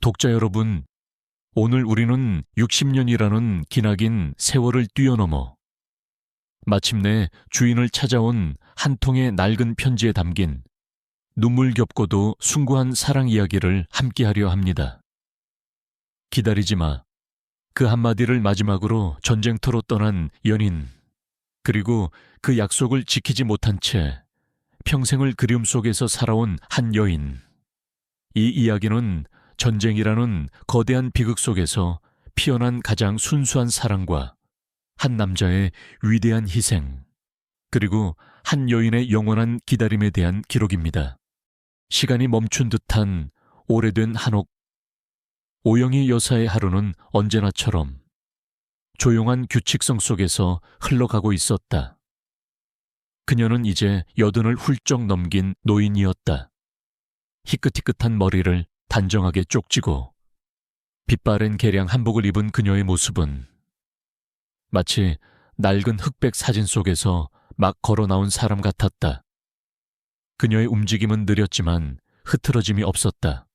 독자 여러분, 오늘 우리는 60년이라는 기나긴 세월을 뛰어넘어 마침내 주인을 찾아온 한 통의 낡은 편지에 담긴 눈물겹고도 숭고한 사랑 이야기를 함께하려 합니다. 기다리지 마. 그 한마디를 마지막으로 전쟁터로 떠난 연인, 그리고 그 약속을 지키지 못한 채 평생을 그리움 속에서 살아온 한 여인. 이 이야기는 전쟁이라는 거대한 비극 속에서 피어난 가장 순수한 사랑과 한 남자의 위대한 희생, 그리고 한 여인의 영원한 기다림에 대한 기록입니다. 시간이 멈춘 듯한 오래된 한옥. 오영희 여사의 하루는 언제나처럼 조용한 규칙성 속에서 흘러가고 있었다. 그녀는 이제 80을 훌쩍 넘긴 노인이었다. 희끗희끗한 머리를 단정하게 쪽지고 빛바랜 개량 한복을 입은 그녀의 모습은 마치 낡은 흑백 사진 속에서 막 걸어 나온 사람 같았다. 그녀의 움직임은 느렸지만 흐트러짐이 없었다.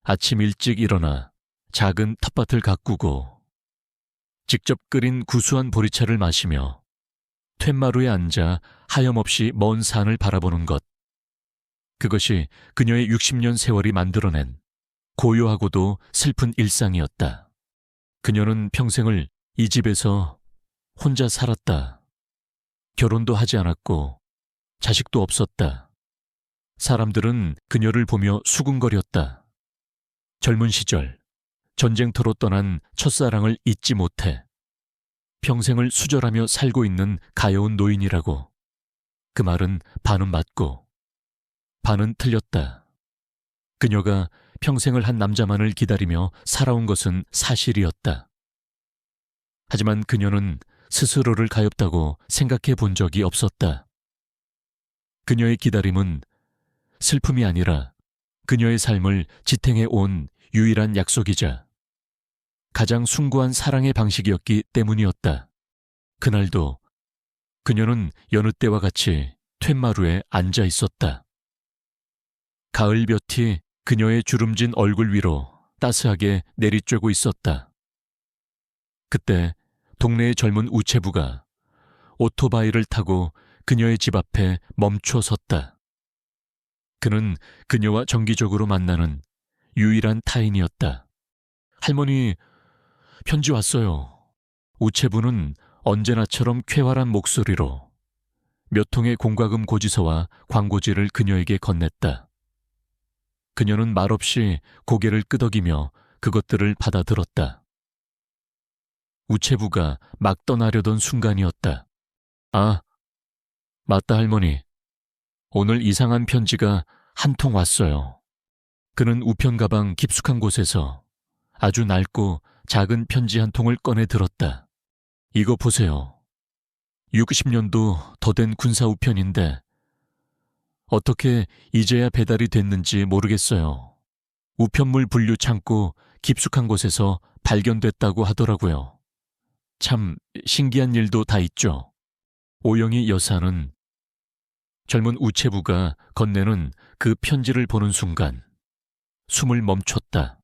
아침 일찍 일어나 작은 텃밭을 가꾸고 직접 끓인 구수한 보리차를 마시며 툇마루에 앉아 하염없이 먼 산을 바라보는 것. 그것이 그녀의 60년 세월이 만들어낸 고요하고도 슬픈 일상이었다. 그녀는 평생을 이 집에서 혼자 살았다. 결혼도 하지 않았고 자식도 없었다. 사람들은 그녀를 보며 수군거렸다. 젊은 시절, 전쟁터로 떠난 첫사랑을 잊지 못해 평생을 수절하며 살고 있는 가여운 노인이라고. 그 말은 반은 맞고 반은 틀렸다. 그녀가 평생을 한 남자만을 기다리며 살아온 것은 사실이었다. 하지만 그녀는 스스로를 가엾다고 생각해 본 적이 없었다. 그녀의 기다림은 슬픔이 아니라 그녀의 삶을 지탱해 온 유일한 약속이자 가장 숭고한 사랑의 방식이었기 때문이었다. 그날도 그녀는 여느 때와 같이 툇마루에 앉아 있었다. 가을볕이 그녀의 주름진 얼굴 위로 따스하게 내리쬐고 있었다. 그때 동네의 젊은 우체부가 오토바이를 타고 그녀의 집 앞에 멈춰 섰다. 그는 그녀와 정기적으로 만나는 유일한 타인이었다. 할머니, 편지 왔어요. 우체부는 언제나처럼 쾌활한 목소리로 몇 통의 공과금 고지서와 광고지를 그녀에게 건넸다. 그녀는 말없이 고개를 끄덕이며 그것들을 받아들었다. 우체부가 막 떠나려던 순간이었다. 아, 맞다 할머니. 오늘 이상한 편지가 한 통 왔어요. 그는 우편 가방 깊숙한 곳에서 아주 낡고 작은 편지 한 통을 꺼내 들었다. 이거 보세요. 60년도 더 된 군사 우편인데 어떻게 이제야 배달이 됐는지 모르겠어요. 우편물 분류 창고 깊숙한 곳에서 발견됐다고 하더라고요. 참 신기한 일도 다 있죠. 오영희 여사는 젊은 우체부가 건네는 그 편지를 보는 순간 숨을 멈췄다.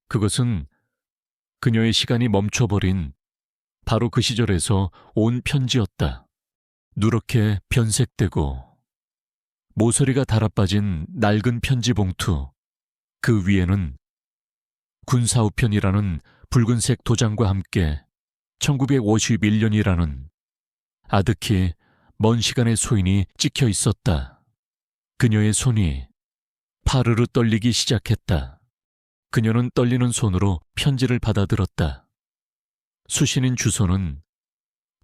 그것은 그녀의 시간이 멈춰버린 바로 그 시절에서 온 편지였다. 누렇게 변색되고 모서리가 달아빠진 낡은 편지 봉투. 그 위에는 군사우편이라는 붉은색 도장과 함께 1951년이라는 아득히 먼 시간의 소인이 찍혀 있었다. 그녀의 손이 파르르 떨리기 시작했다. 그녀는 떨리는 손으로 편지를 받아들었다. 수신인 주소는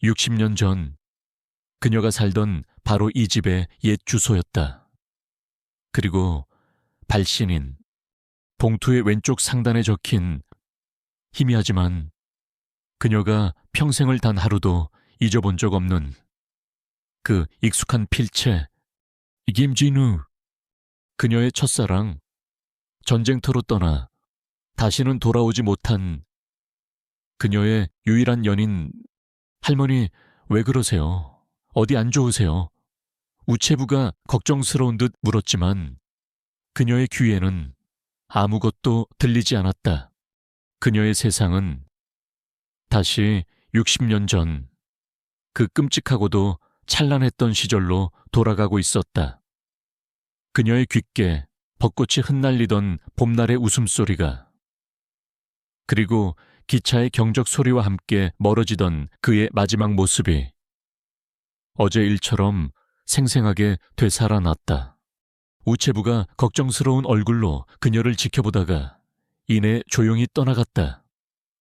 60년 전 그녀가 살던 바로 이 집의 옛 주소였다. 그리고 발신인, 봉투의 왼쪽 상단에 적힌 희미하지만 그녀가 평생을 단 하루도 잊어본 적 없는 그 익숙한 필체, 김진우. 그녀의 첫사랑, 전쟁터로 떠나 다시는 돌아오지 못한 그녀의 유일한 연인. 할머니, 왜 그러세요? 어디 안 좋으세요? 우체부가 걱정스러운 듯 물었지만 그녀의 귀에는 아무것도 들리지 않았다. 그녀의 세상은 다시 60년 전 그 끔찍하고도 찬란했던 시절로 돌아가고 있었다. 그녀의 귓게 벚꽃이 흩날리던 봄날의 웃음소리가, 그리고 기차의 경적 소리와 함께 멀어지던 그의 마지막 모습이 어제 일처럼 생생하게 되살아났다. 우체부가 걱정스러운 얼굴로 그녀를 지켜보다가 이내 조용히 떠나갔다.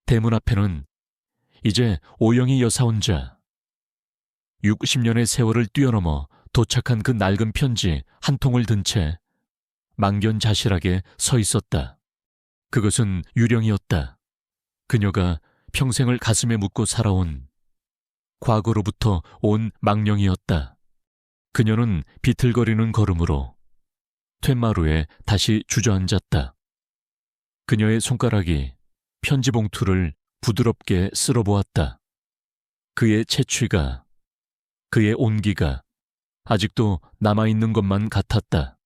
대문 앞에는 이제 오영희 여사 혼자 60년의 세월을 뛰어넘어 도착한 그 낡은 편지 한 통을 든 채 망견자실하게 서 있었다. 그것은 유령이었다. 그녀가 평생을 가슴에 묻고 살아온 과거로부터 온 망령이었다. 그녀는 비틀거리는 걸음으로 툇마루에 다시 주저앉았다. 그녀의 손가락이 편지 봉투를 부드럽게 쓸어보았다. 그의 채취가, 그의 온기가 아직도 남아있는 것만 같았다.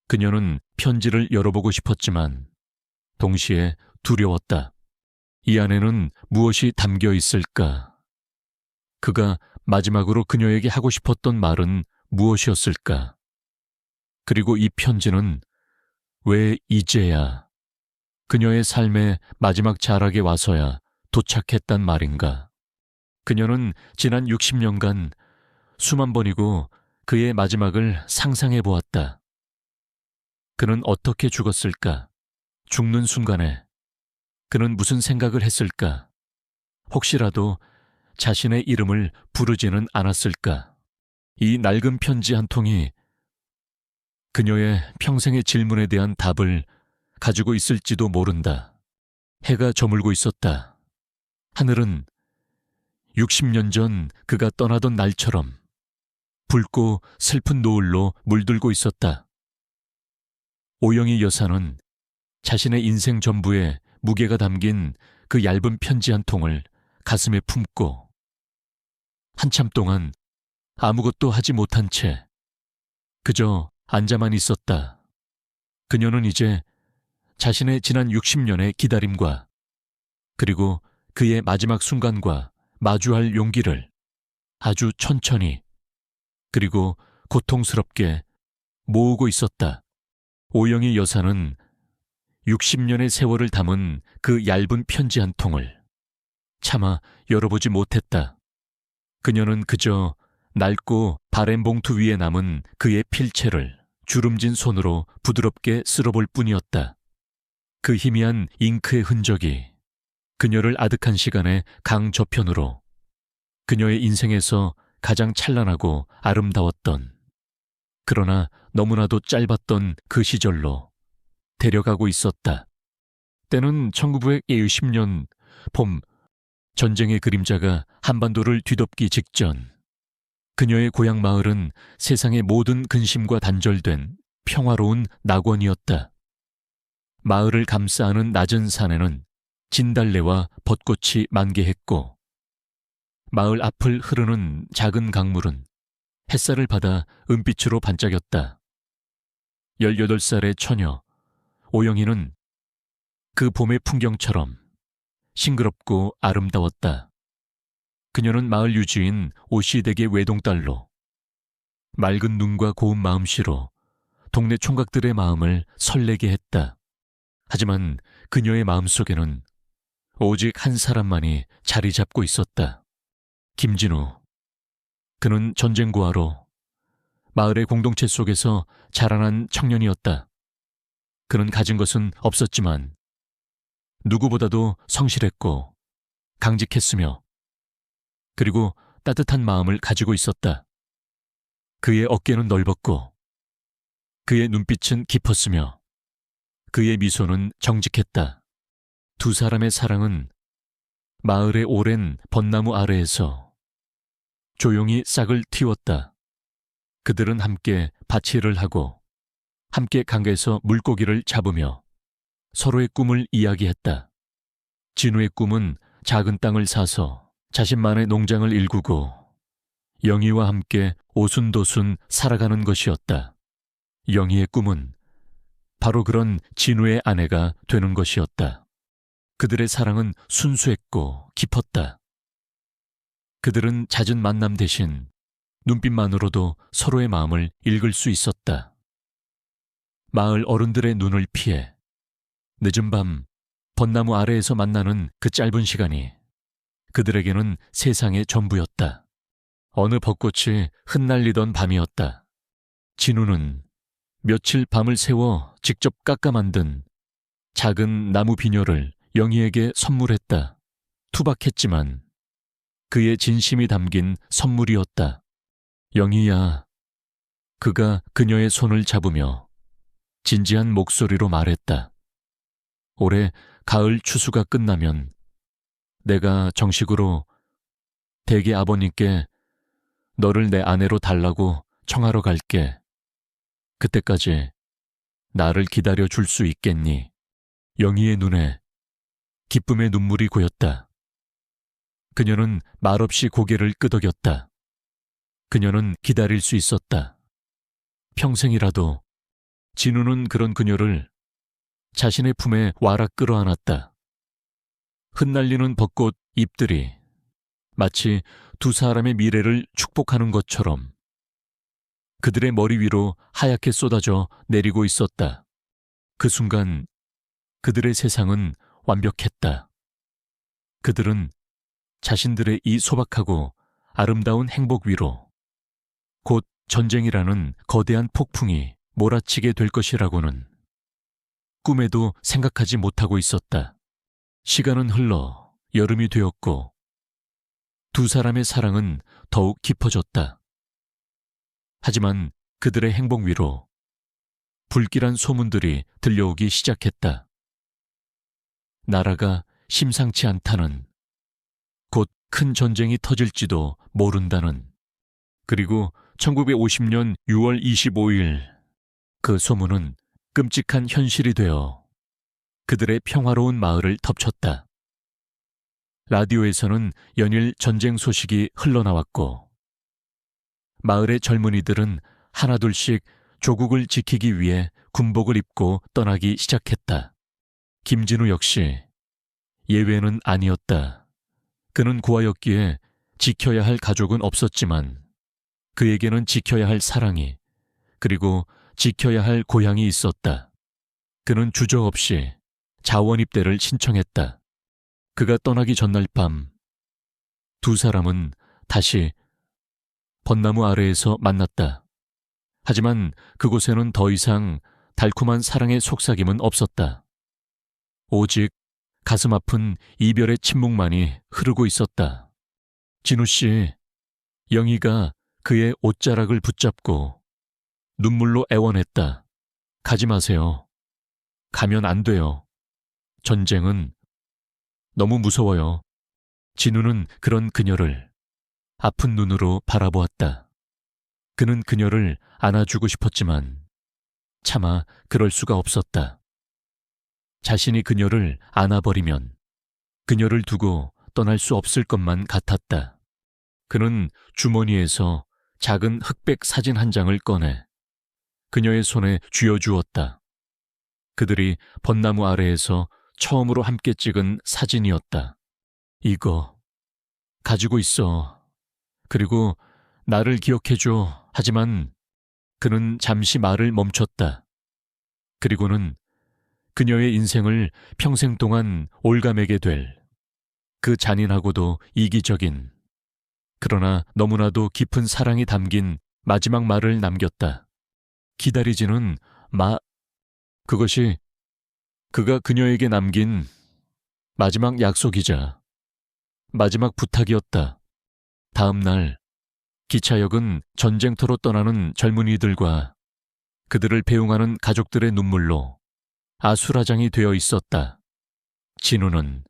그녀는 편지를 열어보고 싶었지만 동시에 두려웠다. 이 안에는 무엇이 담겨 있을까? 그가 마지막으로 그녀에게 하고 싶었던 말은 무엇이었을까? 그리고 이 편지는 왜 이제야 그녀의 삶의 마지막 자락에 와서야 도착했단 말인가? 그녀는 지난 60년간 수만 번이고 그의 마지막을 상상해 보았다. 그는 어떻게 죽었을까? 죽는 순간에 그는 무슨 생각을 했을까? 혹시라도 자신의 이름을 부르지는 않았을까? 이 낡은 편지 한 통이 그녀의 평생의 질문에 대한 답을 가지고 있을지도 모른다. 해가 저물고 있었다. 하늘은 60년 전 그가 떠나던 날처럼 붉고 슬픈 노을로 물들고 있었다. 오영희 여사는 자신의 인생 전부에 무게가 담긴 그 얇은 편지 한 통을 가슴에 품고 한참 동안 아무것도 하지 못한 채 그저 앉아만 있었다. 그녀는 이제 자신의 지난 60년의 기다림과 그리고 그의 마지막 순간과 마주할 용기를 아주 천천히 그리고 고통스럽게 모으고 있었다. 오영희 여사는 60년의 세월을 담은 그 얇은 편지 한 통을 차마 열어보지 못했다. 그녀는 그저 낡고 바랜 봉투 위에 남은 그의 필체를 주름진 손으로 부드럽게 쓸어볼 뿐이었다. 그 희미한 잉크의 흔적이 그녀를 아득한 시간의 강 저편으로 그녀의 인생에서 가장 찬란하고 아름다웠던, 그러나 너무나도 짧았던 그 시절로 데려가고 있었다. 때는 1910년 봄, 전쟁의 그림자가 한반도를 뒤덮기 직전. 그녀의 고향 마을은 세상의 모든 근심과 단절된 평화로운 낙원이었다. 마을을 감싸는 낮은 산에는 진달래와 벚꽃이 만개했고 마을 앞을 흐르는 작은 강물은 햇살을 받아 은빛으로 반짝였다. 18살의 처녀 오영희는 그 봄의 풍경처럼 싱그럽고 아름다웠다. 그녀는 마을 유지인 오시댁의 외동딸로 맑은 눈과 고운 마음씨로 동네 총각들의 마음을 설레게 했다. 하지만 그녀의 마음속에는 오직 한 사람만이 자리 잡고 있었다. 김진우. 그는 전쟁고아로 마을의 공동체 속에서 자라난 청년이었다. 그는 가진 것은 없었지만 누구보다도 성실했고 강직했으며 그리고 따뜻한 마음을 가지고 있었다. 그의 어깨는 넓었고 그의 눈빛은 깊었으며 그의 미소는 정직했다. 두 사람의 사랑은 마을의 오랜 벚나무 아래에서 조용히 싹을 틔웠다. 그들은 함께 밭일을 하고 함께 강가에서 물고기를 잡으며 서로의 꿈을 이야기했다. 진우의 꿈은 작은 땅을 사서 자신만의 농장을 일구고 영희와 함께 오순도순 살아가는 것이었다. 영희의 꿈은 바로 그런 진우의 아내가 되는 것이었다. 그들의 사랑은 순수했고 깊었다. 그들은 잦은 만남 대신 눈빛만으로도 서로의 마음을 읽을 수 있었다. 마을 어른들의 눈을 피해 늦은 밤 벚나무 아래에서 만나는 그 짧은 시간이 그들에게는 세상의 전부였다. 어느 벚꽃이 흩날리던 밤이었다. 진우는 며칠 밤을 새워 직접 깎아 만든 작은 나무 비녀를 영희에게 선물했다. 투박했지만 그의 진심이 담긴 선물이었다. 영희야, 그가 그녀의 손을 잡으며 진지한 목소리로 말했다. 올해 가을 추수가 끝나면 내가 정식으로 대개 아버님께 너를 내 아내로 달라고 청하러 갈게. 그때까지 나를 기다려 줄 수 있겠니? 영희의 눈에 기쁨의 눈물이 고였다. 그녀는 말없이 고개를 끄덕였다. 그녀는 기다릴 수 있었다. 평생이라도. 진우는 그런 그녀를 자신의 품에 와락 끌어안았다. 흩날리는 벚꽃 잎들이 마치 두 사람의 미래를 축복하는 것처럼 그들의 머리 위로 하얗게 쏟아져 내리고 있었다. 그 순간 그들의 세상은 완벽했다. 그들은 자신들의 이 소박하고 아름다운 행복 위로 곧 전쟁이라는 거대한 폭풍이 몰아치게 될 것이라고는 꿈에도 생각하지 못하고 있었다. 시간은 흘러 여름이 되었고 두 사람의 사랑은 더욱 깊어졌다. 하지만 그들의 행복 위로 불길한 소문들이 들려오기 시작했다. 나라가 심상치 않다는, 곧 큰 전쟁이 터질지도 모른다는, 그리고 1950년 6월 25일 그 소문은 끔찍한 현실이 되어 그들의 평화로운 마을을 덮쳤다. 라디오에서는 연일 전쟁 소식이 흘러나왔고 마을의 젊은이들은 하나둘씩 조국을 지키기 위해 군복을 입고 떠나기 시작했다. 김진우 역시 예외는 아니었다. 그는 고아였기에 지켜야 할 가족은 없었지만 그에게는 지켜야 할 사랑이, 그리고 지켜야 할 고향이 있었다. 그는 주저없이 자원 입대를 신청했다. 그가 떠나기 전날 밤 두 사람은 다시 벚나무 아래에서 만났다. 하지만 그곳에는 더 이상 달콤한 사랑의 속삭임은 없었다. 오직 가슴 아픈 이별의 침묵만이 흐르고 있었다. 진우 씨, 영희가 그의 옷자락을 붙잡고 눈물로 애원했다. 가지 마세요. 가면 안 돼요. 전쟁은 너무 무서워요. 진우는 그런 그녀를 아픈 눈으로 바라보았다. 그는 그녀를 안아주고 싶었지만 차마 그럴 수가 없었다. 자신이 그녀를 안아버리면 그녀를 두고 떠날 수 없을 것만 같았다. 그는 주머니에서 작은 흑백 사진 한 장을 꺼내 그녀의 손에 쥐어주었다. 그들이 벚나무 아래에서 처음으로 함께 찍은 사진이었다. 이거 가지고 있어. 그리고 나를 기억해줘. 하지만 그는 잠시 말을 멈췄다. 그리고는 그녀의 인생을 평생 동안 올가매게 될 그 잔인하고도 이기적인, 그러나 너무나도 깊은 사랑이 담긴 마지막 말을 남겼다. 기다리지는 마. 그것이 그가 그녀에게 남긴 마지막 약속이자 마지막 부탁이었다. 다음 날 기차역은 전쟁터로 떠나는 젊은이들과 그들을 배웅하는 가족들의 눈물로 아수라장이 되어 있었다. 진우는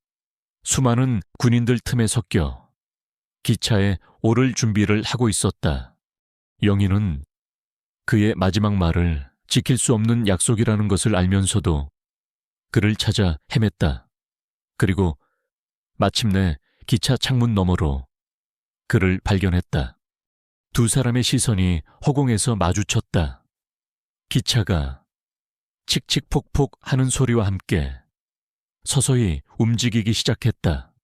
수많은 군인들 틈에 섞여 기차에 오를 준비를 하고 있었다. 영희는 그의 마지막 말을 지킬 수 없는 약속이라는 것을 알면서도 그를 찾아 헤맸다. 그리고 마침내 기차 창문 너머로 그를 발견했다. 두 사람의 시선이 허공에서 마주쳤다. 기차가 칙칙폭폭 하는 소리와 함께 서서히 움직이기 시작했다.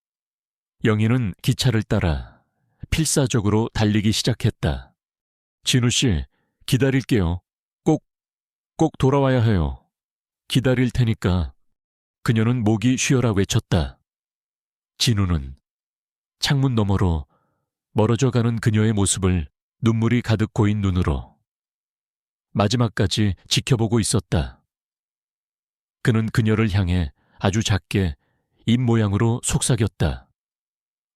영희는 기차를 따라 필사적으로 달리기 시작했다. 진우 씨, 기다릴게요. 꼭 돌아와야 해요. 기다릴 테니까. 그녀는 목이 쉬어라 외쳤다. 진우는 창문 너머로 멀어져 가는 그녀의 모습을 눈물이 가득 고인 눈으로 마지막까지 지켜보고 있었다. 그는 그녀를 향해 아주 작게 입 모양으로 속삭였다.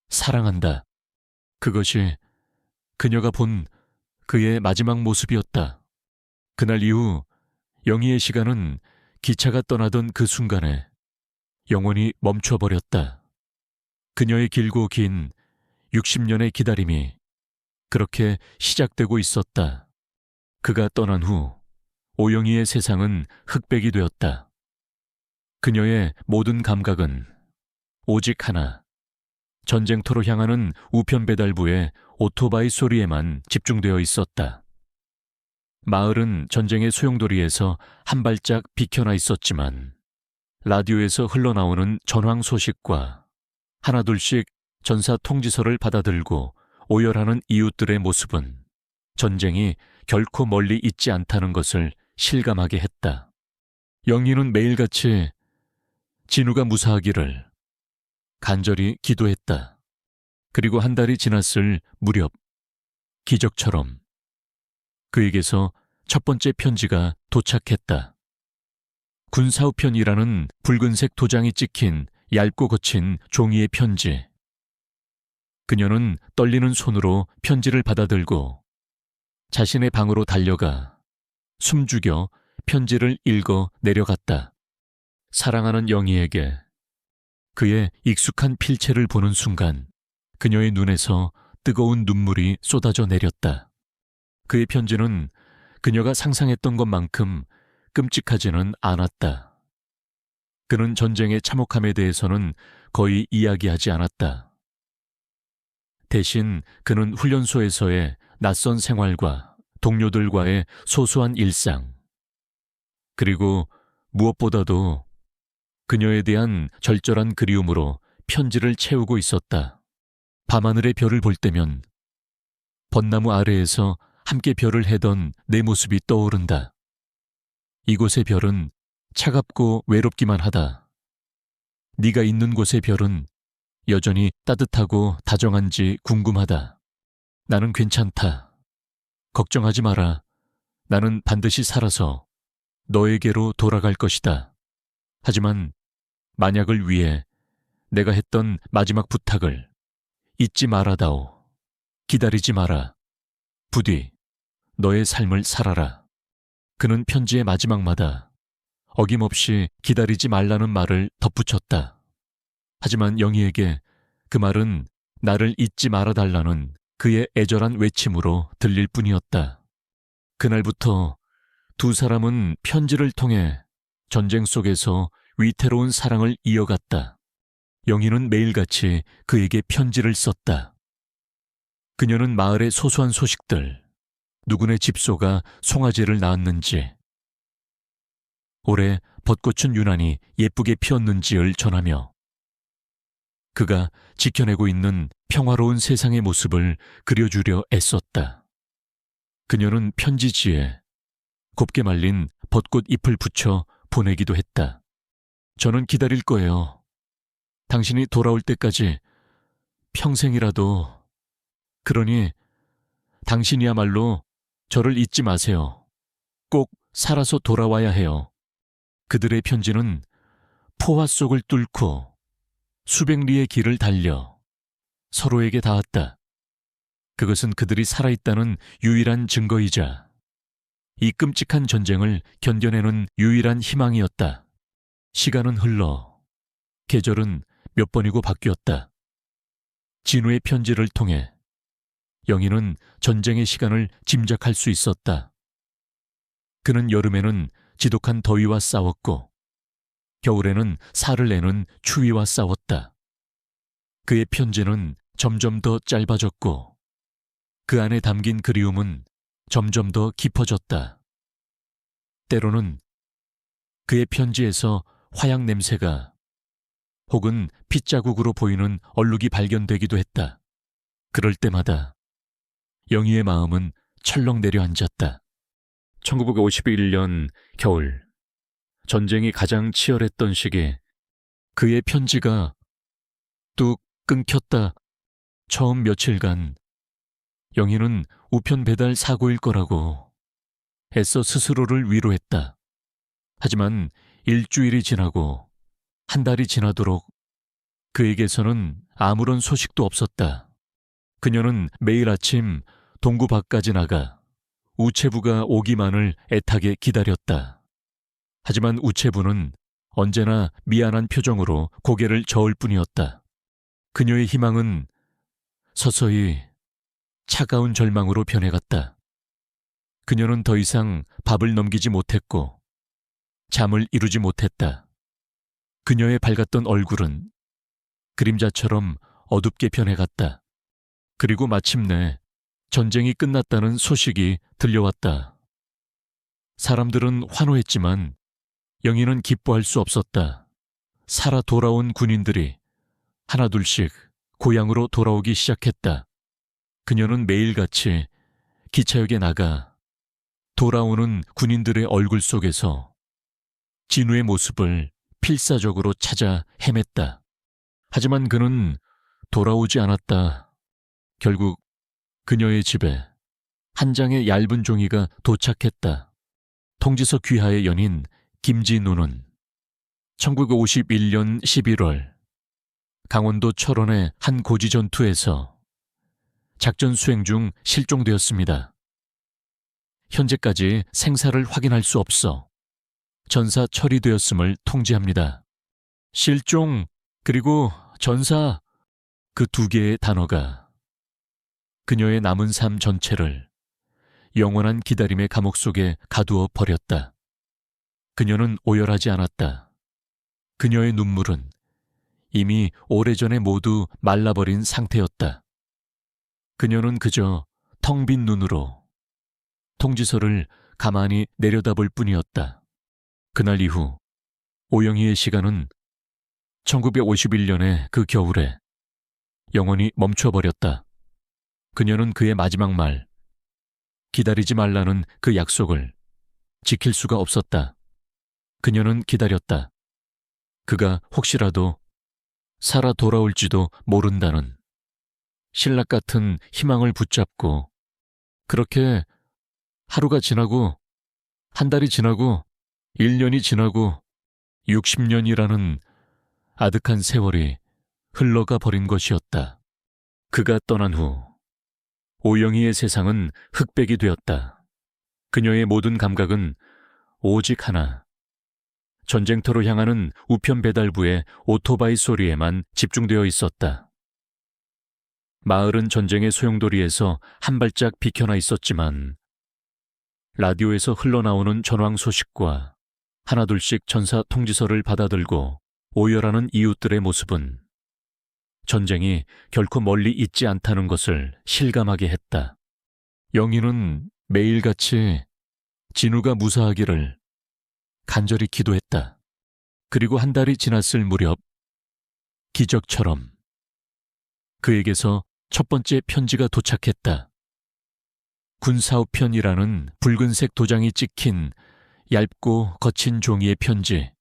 사랑한다. 그것이 그녀가 본 그의 마지막 모습이었다. 그날 이후 영희의 시간은 기차가 떠나던 그 순간에 영원히 멈춰버렸다. 그녀의 길고 긴 60년의 기다림이 그렇게 시작되고 있었다. 그가 떠난 후 오영희의 세상은 흑백이 되었다. 그녀의 모든 감각은 오직 하나, 전쟁터로 향하는 우편 배달부의 오토바이 소리에만 집중되어 있었다. 마을은 전쟁의 소용돌이에서 한 발짝 비켜나 있었지만 라디오에서 흘러나오는 전황 소식과 하나둘씩 전사 통지서를 받아들고 오열하는 이웃들의 모습은 전쟁이 결코 멀리 있지 않다는 것을 실감하게 했다. 영희는 매일같이 진우가 무사하기를 간절히 기도했다. 그리고 한 달이 지났을 무렵 기적처럼 그에게서 첫 번째 편지가 도착했다. 군사우편이라는 붉은색 도장이 찍힌 얇고 거친 종이의 편지. 그녀는 떨리는 손으로 편지를 받아들고 자신의 방으로 달려가 숨죽여 편지를 읽어 내려갔다. 사랑하는 영희에게 그의 익숙한 필체를 보는 순간 그녀의 눈에서 뜨거운 눈물이 쏟아져 내렸다. 그의 편지는 그녀가 상상했던 것만큼 끔찍하지는 않았다. 그는 전쟁의 참혹함에 대해서는 거의 이야기하지 않았다. 대신 그는 훈련소에서의 낯선 생활과 동료들과의 소소한 일상, 그리고 무엇보다도 그녀에 대한 절절한 그리움으로 편지를 채우고 있었다. 밤하늘의 별을 볼 때면 벚나무 아래에서 함께 별을 해던 내 모습이 떠오른다. 이곳의 별은 차갑고 외롭기만 하다. 네가 있는 곳의 별은 여전히 따뜻하고 다정한지 궁금하다. 나는 괜찮다. 걱정하지 마라. 나는 반드시 살아서 너에게로 돌아갈 것이다. 하지만 만약을 위해 내가 했던 마지막 부탁을 잊지 말아다오. 기다리지 마라. 부디 너의 삶을 살아라. 그는 편지의 마지막마다 어김없이 기다리지 말라는 말을 덧붙였다. 하지만 영희에게 그 말은 나를 잊지 말아달라는 그의 애절한 외침으로 들릴 뿐이었다. 그날부터 두 사람은 편지를 통해 전쟁 속에서 위태로운 사랑을 이어갔다. 영희는 매일같이 그에게 편지를 썼다. 그녀는 마을의 소소한 소식들, 누구네 집소가 송아지를 낳았는지, 올해 벚꽃은 유난히 예쁘게 피었는지를 전하며 그가 지켜내고 있는 평화로운 세상의 모습을 그려주려 애썼다. 그녀는 편지지에 곱게 말린 벚꽃 잎을 붙여 보내기도 했다. 저는 기다릴 거예요. 당신이 돌아올 때까지 평생이라도. 그러니 당신이야말로 저를 잊지 마세요. 꼭 살아서 돌아와야 해요. 그들의 편지는 포화 속을 뚫고 수백 리의 길을 달려 서로에게 닿았다. 그것은 그들이 살아있다는 유일한 증거이자 이 끔찍한 전쟁을 견뎌내는 유일한 희망이었다. 시간은 흘러 계절은 몇 번이고 바뀌었다. 진우의 편지를 통해 영희는 전쟁의 시간을 짐작할 수 있었다. 그는 여름에는 지독한 더위와 싸웠고 겨울에는 살을 내는 추위와 싸웠다. 그의 편지는 점점 더 짧아졌고 그 안에 담긴 그리움은 점점 더 깊어졌다. 때로는 그의 편지에서 화약 냄새가 혹은 핏자국으로 보이는 얼룩이 발견되기도 했다. 그럴 때마다 영희의 마음은 철렁 내려앉았다. 1951년 겨울, 전쟁이 가장 치열했던 시기, 그의 편지가 뚝 끊겼다. 처음 며칠간 영희는 우편 배달 사고일 거라고 애써 스스로를 위로했다. 하지만 일주일이 지나고 한 달이 지나도록 그에게서는 아무런 소식도 없었다. 그녀는 매일 아침 동구 밖까지 나가 우체부가 오기만을 애타게 기다렸다. 하지만 우체부는 언제나 미안한 표정으로 고개를 저을 뿐이었다. 그녀의 희망은 서서히 차가운 절망으로 변해갔다. 그녀는 더 이상 밥을 넘기지 못했고 잠을 이루지 못했다. 그녀의 밝았던 얼굴은 그림자처럼 어둡게 변해갔다. 그리고 마침내 전쟁이 끝났다는 소식이 들려왔다. 사람들은 환호했지만 영희는 기뻐할 수 없었다. 살아 돌아온 군인들이 하나둘씩 고향으로 돌아오기 시작했다. 그녀는 매일같이 기차역에 나가 돌아오는 군인들의 얼굴 속에서 진우의 모습을 필사적으로 찾아 헤맸다. 하지만 그는 돌아오지 않았다. 결국 그녀의 집에 한 장의 얇은 종이가 도착했다. 통지서 귀하의 연인 김진우는 1951년 11월 강원도 철원의 한 고지 전투에서 작전 수행 중 실종되었습니다. 현재까지 생사를 확인할 수 없어 전사 처리되었음을 통지합니다. 실종 그리고 전사, 그 두 개의 단어가 그녀의 남은 삶 전체를 영원한 기다림의 감옥 속에 가두어 버렸다. 그녀는 오열하지 않았다. 그녀의 눈물은 이미 오래전에 모두 말라버린 상태였다. 그녀는 그저 텅 빈 눈으로 통지서를 가만히 내려다볼 뿐이었다. 그날 이후 오영희의 시간은 1951년의 그 겨울에 영원히 멈춰버렸다. 그녀는 그의 마지막 말, 기다리지 말라는 그 약속을 지킬 수가 없었다. 그녀는 기다렸다. 그가 혹시라도 살아 돌아올지도 모른다는 신락 같은 희망을 붙잡고 그렇게 하루가 지나고 한 달이 지나고 1년이 지나고 60년이라는 아득한 세월이 흘러가 버린 것이었다. 그가 떠난 후 오영희의 세상은 흑백이 되었다. 그녀의 모든 감각은 오직 하나, 전쟁터로 향하는 우편 배달부의 오토바이 소리에만 집중되어 있었다. 마을은 전쟁의 소용돌이에서 한 발짝 비켜나 있었지만 라디오에서 흘러나오는 전황 소식과 하나둘씩 전사 통지서를 받아들고 오열하는 이웃들의 모습은 전쟁이 결코 멀리 있지 않다는 것을 실감하게 했다. 영희는 매일같이 진우가 무사하기를 간절히 기도했다. 그리고 한 달이 지났을 무렵 기적처럼 그에게서 첫 번째 편지가 도착했다. 군사우편이라는 붉은색 도장이 찍힌 얇고 거친 종이의 편지.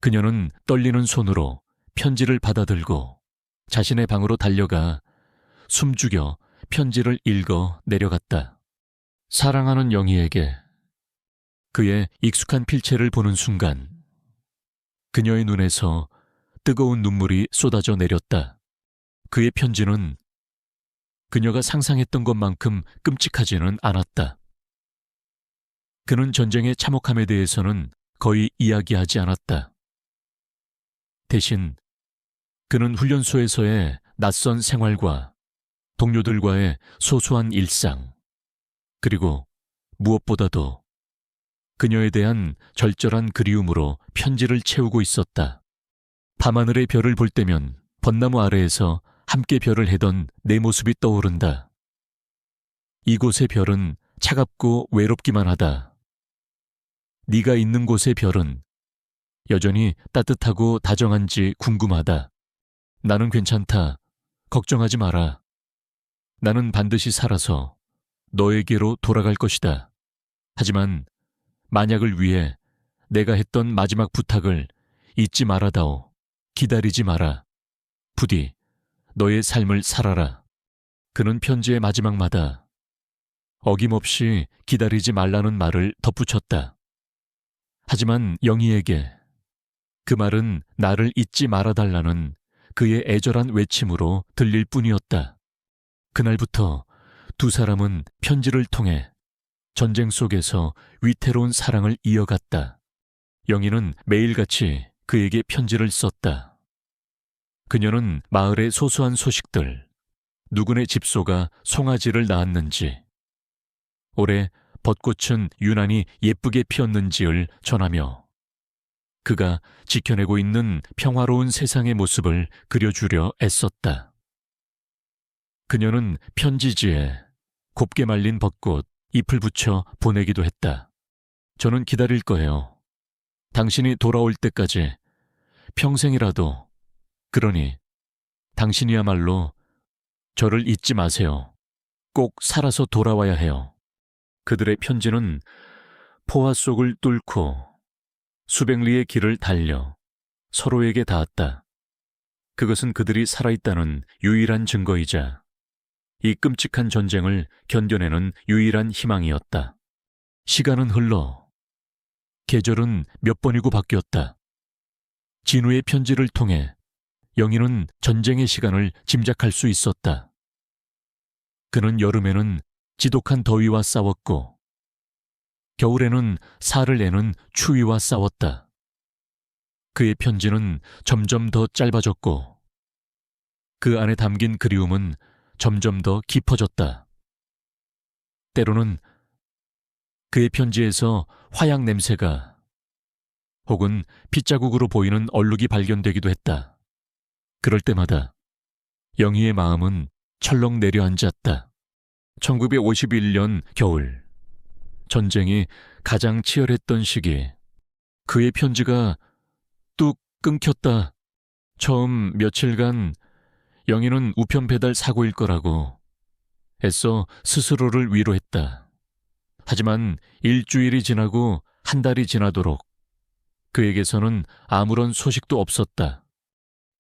그녀는 떨리는 손으로 편지를 받아들고 자신의 방으로 달려가 숨죽여 편지를 읽어 내려갔다. 사랑하는 영희에게 그의 익숙한 필체를 보는 순간 그녀의 눈에서 뜨거운 눈물이 쏟아져 내렸다. 그의 편지는 그녀가 상상했던 것만큼 끔찍하지는 않았다. 그는 전쟁의 참혹함에 대해서는 거의 이야기하지 않았다. 대신 그는 훈련소에서의 낯선 생활과 동료들과의 소소한 일상, 그리고 무엇보다도 그녀에 대한 절절한 그리움으로 편지를 채우고 있었다. 밤하늘의 별을 볼 때면 벚나무 아래에서 함께 별을 해던 내 모습이 떠오른다. 이곳의 별은 차갑고 외롭기만 하다. 네가 있는 곳의 별은 여전히 따뜻하고 다정한지 궁금하다. 나는 괜찮다. 걱정하지 마라. 나는 반드시 살아서 너에게로 돌아갈 것이다. 하지만 만약을 위해 내가 했던 마지막 부탁을 잊지 말아다오. 기다리지 마라. 부디 너의 삶을 살아라. 그는 편지의 마지막마다 어김없이 기다리지 말라는 말을 덧붙였다. 하지만 영희에게 그 말은 나를 잊지 말아달라는 그의 애절한 외침으로 들릴 뿐이었다. 그날부터 두 사람은 편지를 통해 전쟁 속에서 위태로운 사랑을 이어갔다. 영희는 매일같이 그에게 편지를 썼다. 그녀는 마을의 소소한 소식들, 누구네 집소가 송아지를 낳았는지, 올해 벚꽃은 유난히 예쁘게 피었는지를 전하며 그가 지켜내고 있는 평화로운 세상의 모습을 그려주려 애썼다. 그녀는 편지지에 곱게 말린 벚꽃 잎을 붙여 보내기도 했다. 저는 기다릴 거예요. 당신이 돌아올 때까지 평생이라도. 그러니 당신이야말로 저를 잊지 마세요. 꼭 살아서 돌아와야 해요. 그들의 편지는 포화 속을 뚫고 수백 리의 길을 달려 서로에게 닿았다. 그것은 그들이 살아있다는 유일한 증거이자 이 끔찍한 전쟁을 견뎌내는 유일한 희망이었다. 시간은 흘러 계절은 몇 번이고 바뀌었다. 진우의 편지를 통해 영희는 전쟁의 시간을 짐작할 수 있었다. 그는 여름에는 지독한 더위와 싸웠고 겨울에는 살을 내는 추위와 싸웠다. 그의 편지는 점점 더 짧아졌고 그 안에 담긴 그리움은 점점 더 깊어졌다. 때로는 그의 편지에서 화약 냄새가 혹은 핏자국으로 보이는 얼룩이 발견되기도 했다. 그럴 때마다 영희의 마음은 철렁 내려앉았다. 1951년 겨울, 전쟁이 가장 치열했던 시기, 그의 편지가 뚝 끊겼다. 처음 며칠간 영희는 우편 배달 사고일 거라고 애써 스스로를 위로했다. 하지만 일주일이 지나고 한 달이 지나도록 그에게서는 아무런 소식도 없었다.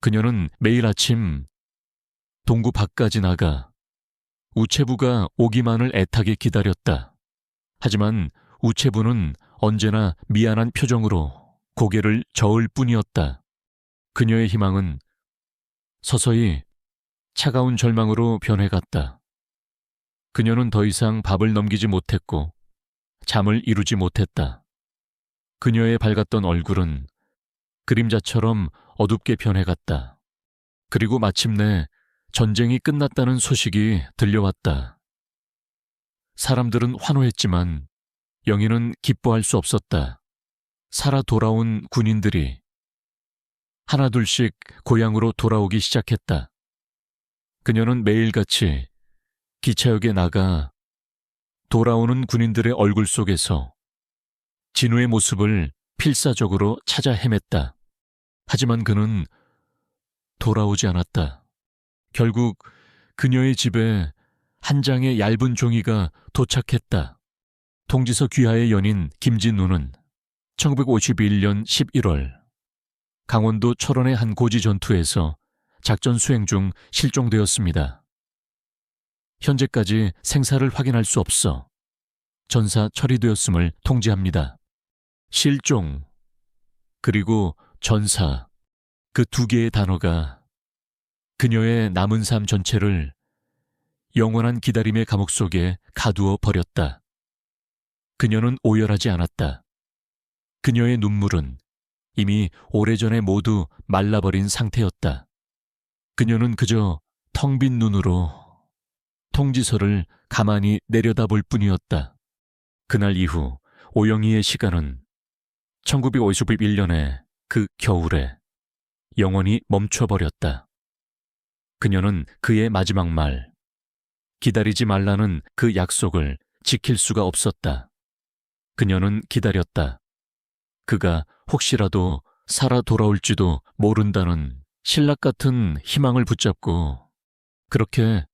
그녀는 매일 아침 동구 밖까지 나가 우체부가 오기만을 애타게 기다렸다. 하지만 우체부는 언제나 미안한 표정으로 고개를 저을 뿐이었다. 그녀의 희망은 서서히 차가운 절망으로 변해갔다. 그녀는 더 이상 밥을 넘기지 못했고 잠을 이루지 못했다. 그녀의 밝았던 얼굴은 그림자처럼 어둡게 변해갔다. 그리고 마침내 전쟁이 끝났다는 소식이 들려왔다. 사람들은 환호했지만 영희는 기뻐할 수 없었다. 살아 돌아온 군인들이 하나둘씩 고향으로 돌아오기 시작했다. 그녀는 매일같이 기차역에 나가 돌아오는 군인들의 얼굴 속에서 진우의 모습을 필사적으로 찾아 헤맸다. 하지만 그는 돌아오지 않았다. 결국 그녀의 집에 한 장의 얇은 종이가 도착했다. 통지서 귀하의 연인 김진우는 1951년 11월 강원도 철원의 한 고지 전투에서 작전 수행 중 실종되었습니다. 현재까지 생사를 확인할 수 없어 전사 처리되었음을 통지합니다. 실종, 그리고 전사, 그 두 개의 단어가 그녀의 남은 삶 전체를 영원한 기다림의 감옥 속에 가두어 버렸다. 그녀는 오열하지 않았다. 그녀의 눈물은 이미 오래전에 모두 말라버린 상태였다. 그녀는 그저 텅 빈 눈으로 통지서를 가만히 내려다볼 뿐이었다. 그날 이후 오영희의 시간은 1951년의 그 겨울에 영원히 멈춰버렸다. 그녀는 그의 마지막 말, 기다리지 말라는 그 약속을 지킬 수가 없었다. 그녀는 기다렸다. 그가 혹시라도 살아 돌아올지도 모른다는 신락 같은 희망을 붙잡고 그렇게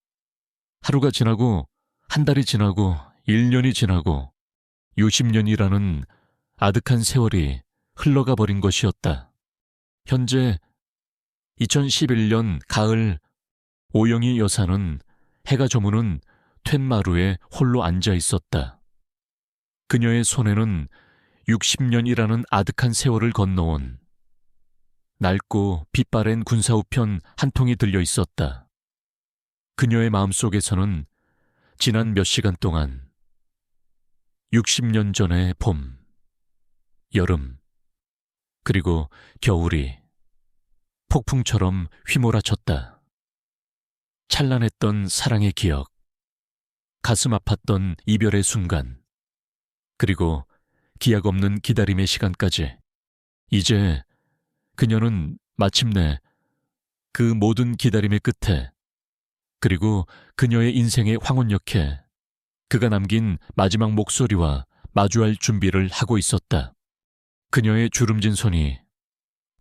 하루가 지나고 한 달이 지나고 1년이 지나고 60년이라는 아득한 세월이 흘러가 버린 것이었다. 현재 2011년 가을 오영희 여사는 해가 저무는 툇마루에 홀로 앉아 있었다. 그녀의 손에는 60년이라는 아득한 세월을 건너온 낡고 빛바랜 군사우편 한 통이 들려 있었다. 그녀의 마음속에서는 지난 몇 시간 동안 60년 전의 봄, 여름, 그리고 겨울이 폭풍처럼 휘몰아쳤다. 찬란했던 사랑의 기억, 가슴 아팠던 이별의 순간, 그리고 기약 없는 기다림의 시간까지. 이제 그녀는 마침내 그 모든 기다림의 끝에, 그리고 그녀의 인생의 황혼역에 그가 남긴 마지막 목소리와 마주할 준비를 하고 있었다. 그녀의 주름진 손이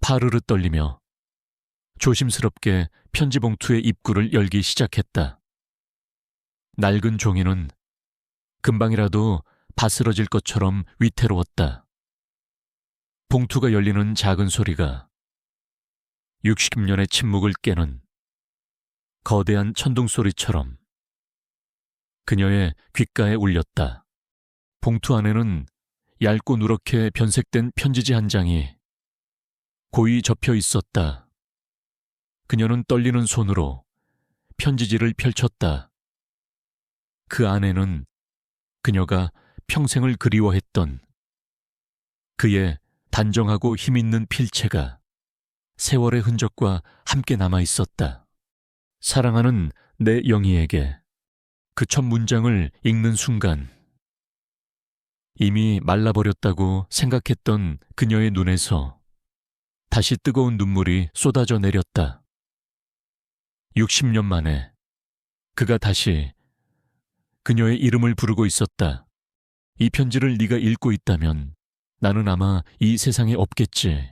파르르 떨리며 조심스럽게 편지 봉투의 입구를 열기 시작했다. 낡은 종이는 금방이라도 바스러질 것처럼 위태로웠다. 봉투가 열리는 작은 소리가 60년의 침묵을 깨는 거대한 천둥 소리처럼 그녀의 귓가에 울렸다. 봉투 안에는 얇고 누렇게 변색된 편지지 한 장이 고이 접혀 있었다. 그녀는 떨리는 손으로 편지지를 펼쳤다. 그 안에는 그녀가 평생을 그리워했던 그의 단정하고 힘있는 필체가 세월의 흔적과 함께 남아 있었다. 사랑하는 내 영희에게. 그 첫 문장을 읽는 순간 이미 말라버렸다고 생각했던 그녀의 눈에서 다시 뜨거운 눈물이 쏟아져 내렸다. 60년 만에 그가 다시 그녀의 이름을 부르고 있었다. 이 편지를 네가 읽고 있다면 나는 아마 이 세상에 없겠지.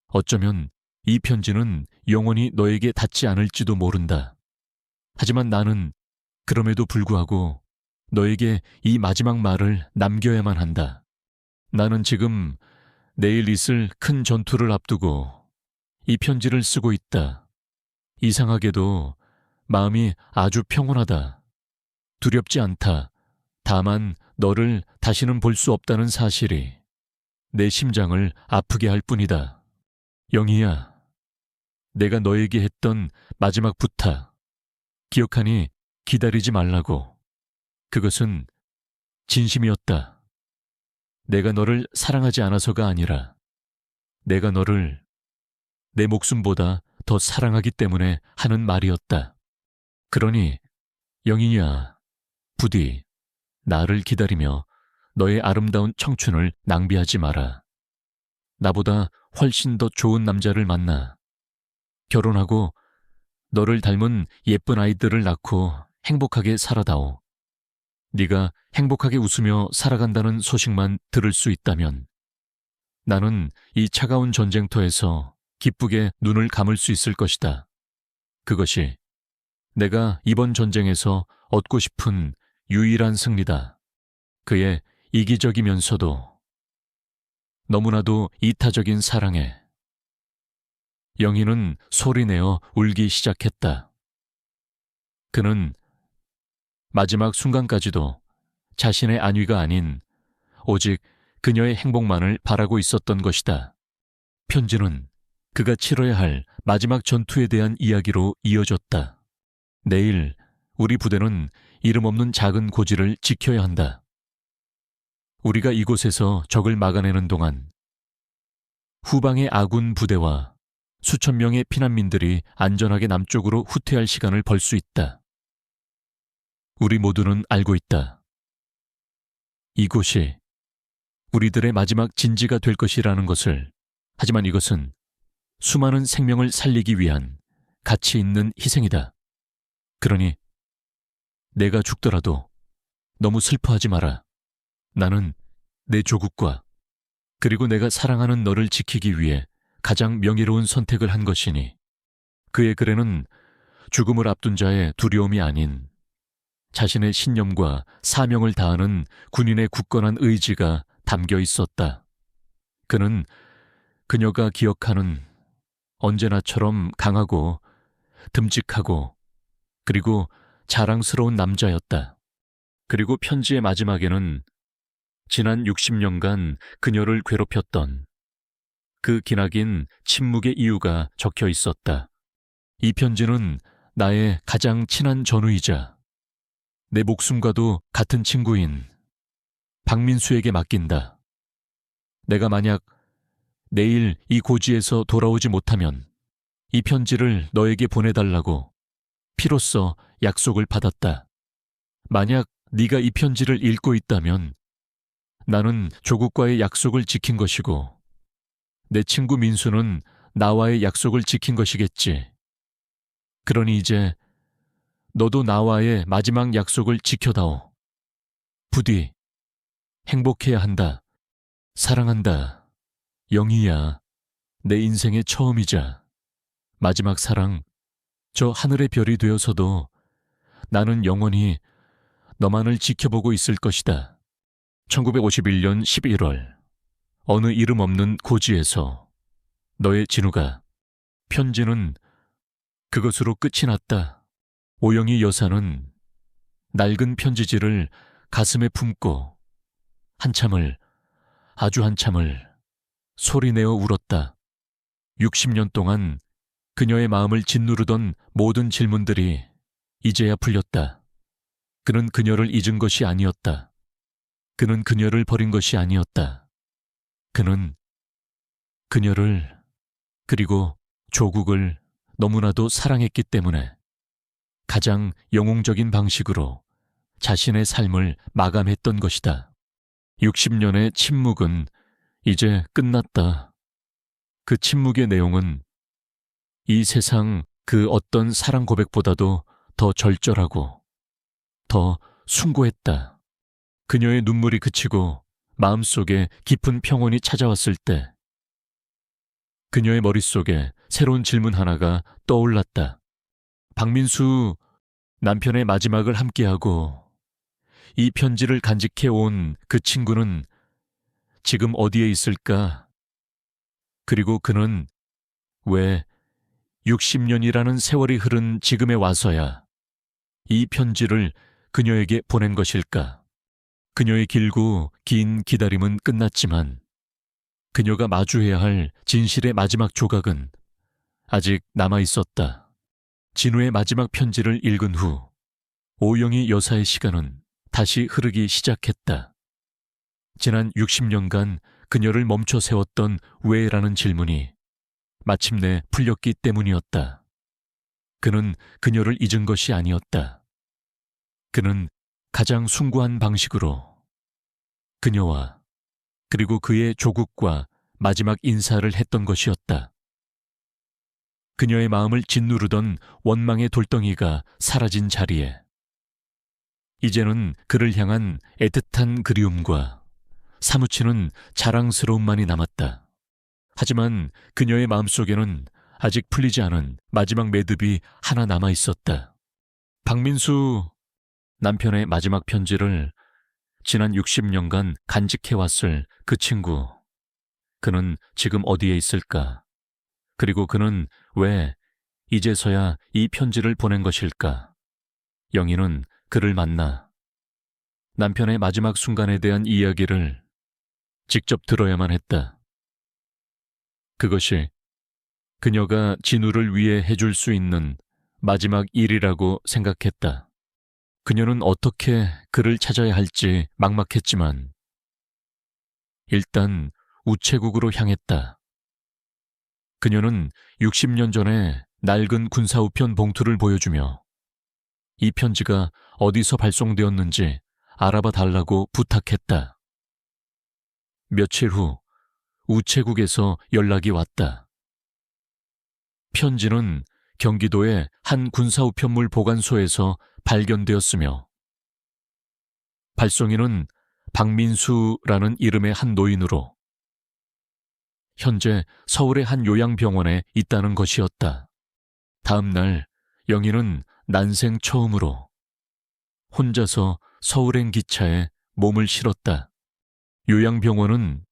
어쩌면 이 편지는 영원히 너에게 닿지 않을지도 모른다. 하지만 나는 그럼에도 불구하고 너에게 이 마지막 말을 남겨야만 한다. 나는 지금 내일 있을 큰 전투를 앞두고 이 편지를 쓰고 있다. 이상하게도 마음이 아주 평온하다. 두렵지 않다. 다만 너를 다시는 볼 수 없다는 사실이 내 심장을 아프게 할 뿐이다. 영희야, 내가 너에게 했던 마지막 부탁, 기억하니? 기다리지 말라고. 그것은 진심이었다. 내가 너를 사랑하지 않아서가 아니라 내가 너를 내 목숨보다 더 사랑하기 때문에 하는 말이었다. 그러니 영희야, 부디 나를 기다리며 너의 아름다운 청춘을 낭비하지 마라. 나보다 훨씬 더 좋은 남자를 만나 결혼하고 너를 닮은 예쁜 아이들을 낳고 행복하게 살아다오. 네가 행복하게 웃으며 살아간다는 소식만 들을 수 있다면 나는 이 차가운 전쟁터에서 기쁘게 눈을 감을 수 있을 것이다. 그것이 내가 이번 전쟁에서 얻고 싶은 유일한 승리다. 그의 이기적이면서도 너무나도 이타적인 사랑에. 영희는 소리내어 울기 시작했다. 그는 마지막 순간까지도 자신의 안위가 아닌 오직 그녀의 행복만을 바라고 있었던 것이다. 편지는 그가 치러야 할 마지막 전투에 대한 이야기로 이어졌다. 내일 우리 부대는 이름 없는 작은 고지를 지켜야 한다. 우리가 이곳에서 적을 막아내는 동안 후방의 아군 부대와 수천 명의 피난민들이 안전하게 남쪽으로 후퇴할 시간을 벌 수 있다. 우리 모두는 알고 있다. 이곳이 우리들의 마지막 진지가 될 것이라는 것을. 하지만 이것은 수많은 생명을 살리기 위한 가치 있는 희생이다. 그러니 내가 죽더라도 너무 슬퍼하지 마라. 나는 내 조국과 그리고 내가 사랑하는 너를 지키기 위해 가장 명예로운 선택을 한 것이니 그의 글에는 죽음을 앞둔 자의 두려움이 아닌 자신의 신념과 사명을 다하는 군인의 굳건한 의지가 담겨 있었다. 그는 그녀가 기억하는 언제나처럼 강하고 듬직하고 그리고 자랑스러운 남자였다. 그리고 편지의 마지막에는 지난 60년간 그녀를 괴롭혔던 그 기나긴 침묵의 이유가 적혀 있었다. 이 편지는 나의 가장 친한 전우이자 내 목숨과도 같은 친구인 박민수에게 맡긴다. 내가 만약 내일 이 고지에서 돌아오지 못하면 이 편지를 너에게 보내달라고 피로써 약속을 받았다. 만약 네가 이 편지를 읽고 있다면 나는 조국과의 약속을 지킨 것이고 내 친구 민수는 나와의 약속을 지킨 것이겠지. 그러니 이제 너도 나와의 마지막 약속을 지켜다오. 부디 행복해야 한다. 사랑한다. 영희야, 내 인생의 처음이자 마지막 사랑. 저 하늘의 별이 되어서도 나는 영원히 너만을 지켜보고 있을 것이다. 1951년 11월 어느 이름 없는 고지에서 너의 진우가. 편지는 그것으로 끝이 났다. 오영희 여사는 낡은 편지지를 가슴에 품고 한참을, 아주 한참을 소리내어 울었다. 60년 동안 그녀의 마음을 짓누르던 모든 질문들이 이제야 풀렸다. 그는 그녀를 잊은 것이 아니었다. 그는 그녀를 버린 것이 아니었다. 그는 그녀를 그리고 조국을 너무나도 사랑했기 때문에 가장 영웅적인 방식으로 자신의 삶을 마감했던 것이다. 60년의 침묵은 이제 끝났다. 그 침묵의 내용은 이 세상 그 어떤 사랑 고백보다도 더 절절하고 더 숭고했다. 그녀의 눈물이 그치고 마음속에 깊은 평온이 찾아왔을 때 그녀의 머릿속에 새로운 질문 하나가 떠올랐다. 박민수, 남편의 마지막을 함께하고 이 편지를 간직해 온 그 친구는 지금 어디에 있을까? 그리고 그는 왜 60년이라는 세월이 흐른 지금에 와서야 이 편지를 그녀에게 보낸 것일까? 그녀의 길고 긴 기다림은 끝났지만 그녀가 마주해야 할 진실의 마지막 조각은 아직 남아 있었다. 진우의 마지막 편지를 읽은 후 오영희 여사의 시간은 다시 흐르기 시작했다. 지난 60년간 그녀를 멈춰 세웠던 왜라는 질문이 마침내 풀렸기 때문이었다. 그는 그녀를 잊은 것이 아니었다. 그는 가장 숭고한 방식으로 그녀와 그리고 그의 조국과 마지막 인사를 했던 것이었다. 그녀의 마음을 짓누르던 원망의 돌덩이가 사라진 자리에 이제는 그를 향한 애틋한 그리움과 사무치는 자랑스러움만이 남았다. 하지만 그녀의 마음속에는 아직 풀리지 않은 마지막 매듭이 하나 남아 있었다. 박민수, 남편의 마지막 편지를 지난 60년간 간직해왔을 그 친구. 그는 지금 어디에 있을까? 그리고 그는 왜 이제서야 이 편지를 보낸 것일까? 영희는 그를 만나 남편의 마지막 순간에 대한 이야기를 직접 들어야만 했다. 그것이 그녀가 진우를 위해 해줄 수 있는 마지막 일이라고 생각했다. 그녀는 어떻게 그를 찾아야 할지 막막했지만 일단 우체국으로 향했다. 그녀는 60년 전에 낡은 군사우편 봉투를 보여주며 이 편지가 어디서 발송되었는지 알아봐 달라고 부탁했다. 며칠 후 우체국에서 연락이 왔다. 편지는 경기도의 한 군사우편물 보관소에서 발견되었으며 발송인은 박민수라는 이름의 한 노인으로 현재 서울의 한 요양병원에 있다는 것이었다. 다음 날 영희는 난생 처음으로 혼자서 서울행 기차에 몸을 실었다. 요양병원은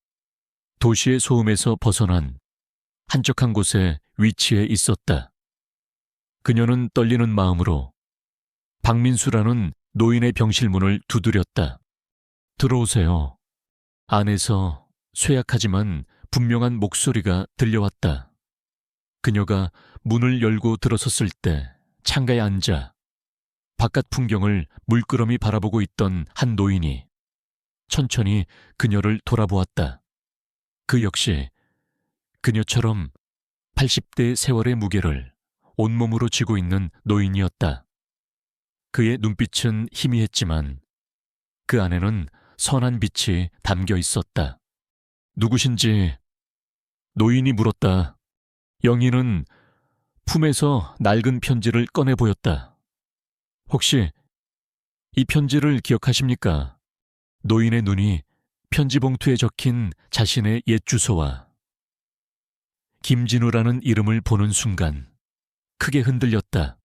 도시의 소음에서 벗어난 한적한 곳에 위치해 있었다. 그녀는 떨리는 마음으로 박민수라는 노인의 병실 문을 두드렸다. 들어오세요. 안에서 쇠약하지만 분명한 목소리가 들려왔다. 그녀가 문을 열고 들어섰을 때 창가에 앉아 바깥 풍경을 물끄러미 바라보고 있던 한 노인이 천천히 그녀를 돌아보았다. 그 역시 그녀처럼 80대의 세월의 무게를 온몸으로 쥐고 있는 노인이었다. 그의 눈빛은 희미했지만 그 안에는 선한 빛이 담겨 있었다. 누구신지 노인이 물었다. 영희는 품에서 낡은 편지를 꺼내 보였다. 혹시 이 편지를 기억하십니까? 노인의 눈이 편지 봉투에 적힌 자신의 옛 주소와 김진우라는 이름을 보는 순간 크게 흔들렸다.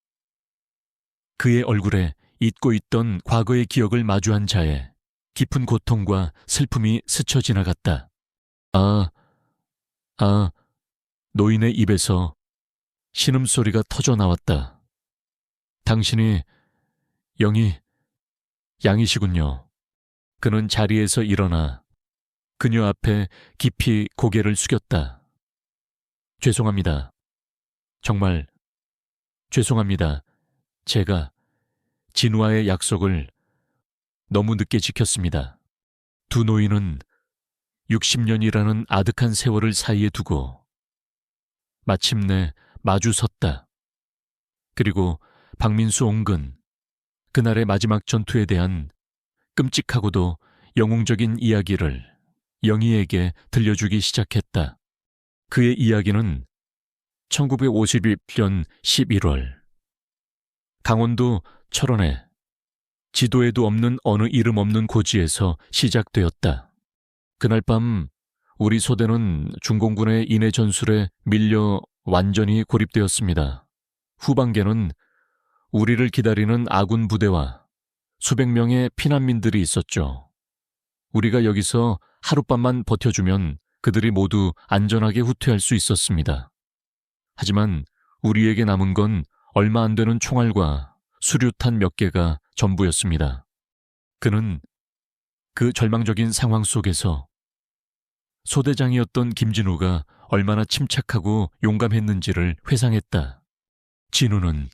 그의 얼굴에 잊고 있던 과거의 기억을 마주한 자의 깊은 고통과 슬픔이 스쳐 지나갔다. 노인의 입에서 신음소리가 터져 나왔다. 당신이 양이시군요. 그는 자리에서 일어나 그녀 앞에 깊이 고개를 숙였다. 죄송합니다. 정말 죄송합니다. 제가 진우와의 약속을 너무 늦게 지켰습니다. 두 노인은 60년이라는 아득한 세월을 사이에 두고 마침내 마주 섰다. 그리고 박민수 옹근, 그날의 마지막 전투에 대한 끔찍하고도 영웅적인 이야기를 영희에게 들려주기 시작했다. 그의 이야기는 1952년 11월 강원도 철원에 지도에도 없는 어느 이름 없는 고지에서 시작되었다. 그날 밤 우리 소대는 중공군의 인해 전술에 밀려 완전히 고립되었습니다. 후반계는 우리를 기다리는 아군 부대와 수백 명의 피난민들이 있었죠. 우리가 여기서 하룻밤만 버텨주면 그들이 모두 안전하게 후퇴할 수 있었습니다. 하지만 우리에게 남은 건 얼마 안 되는 총알과 수류탄 몇 개가 전부였습니다. 그는 그 절망적인 상황 속에서 소대장이었던 김진우가 얼마나 침착하고 용감했는지를 회상했다. 진우는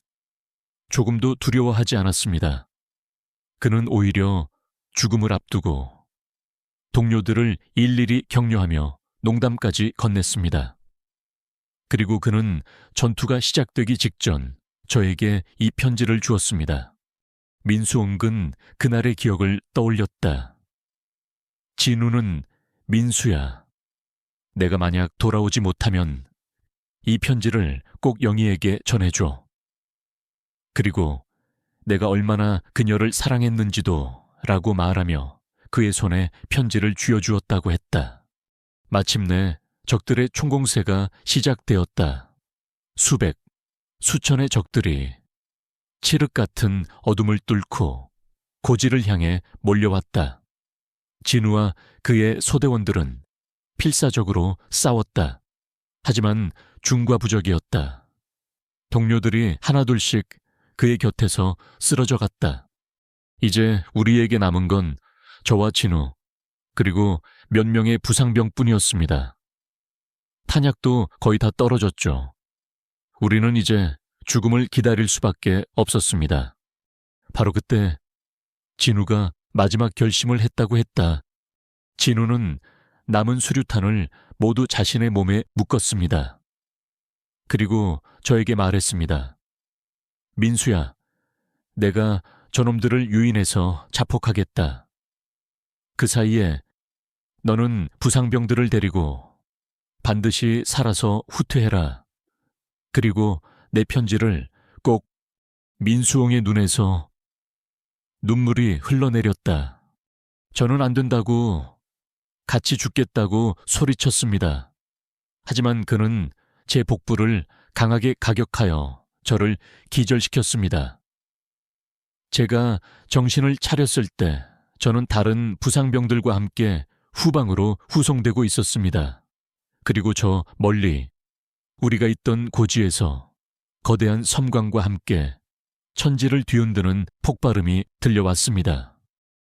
조금도 두려워하지 않았습니다. 그는 오히려 죽음을 앞두고 동료들을 일일이 격려하며 농담까지 건넸습니다. 그리고 그는 전투가 시작되기 직전 저에게 이 편지를 주었습니다. 민수 은근 그날의 기억을 떠올렸다. 진우는 민수야. 내가 만약 돌아오지 못하면 이 편지를 꼭 영희에게 전해줘. 그리고 내가 얼마나 그녀를 사랑했는지도 라고 말하며 그의 손에 편지를 쥐어주었다고 했다. 마침내 적들의 총공세가 시작되었다. 수백, 수천의 적들이 칠흑 같은 어둠을 뚫고 고지를 향해 몰려왔다. 진우와 그의 소대원들은 필사적으로 싸웠다. 하지만 중과부적이었다. 동료들이 하나둘씩 그의 곁에서 쓰러져 갔다. 이제 우리에게 남은 건 저와 진우, 그리고 몇 명의 부상병뿐이었습니다. 탄약도 거의 다 떨어졌죠. 우리는 이제 죽음을 기다릴 수밖에 없었습니다. 바로 그때 진우가 마지막 결심을 했다고 했다. 진우는 남은 수류탄을 모두 자신의 몸에 묶었습니다. 그리고 저에게 말했습니다. 민수야, 내가 저놈들을 유인해서 자폭하겠다. 그 사이에 너는 부상병들을 데리고 반드시 살아서 후퇴해라. 그리고 내 편지를 꼭 민수홍의 눈에서 눈물이 흘러내렸다. 저는 안 된다고, 같이 죽겠다고 소리쳤습니다. 하지만 그는 제 복부를 강하게 가격하여 저를 기절시켰습니다. 제가 정신을 차렸을 때 저는 다른 부상병들과 함께 후방으로 후송되고 있었습니다. 그리고 저 멀리 우리가 있던 고지에서 거대한 섬광과 함께 천지를 뒤흔드는 폭발음이 들려왔습니다.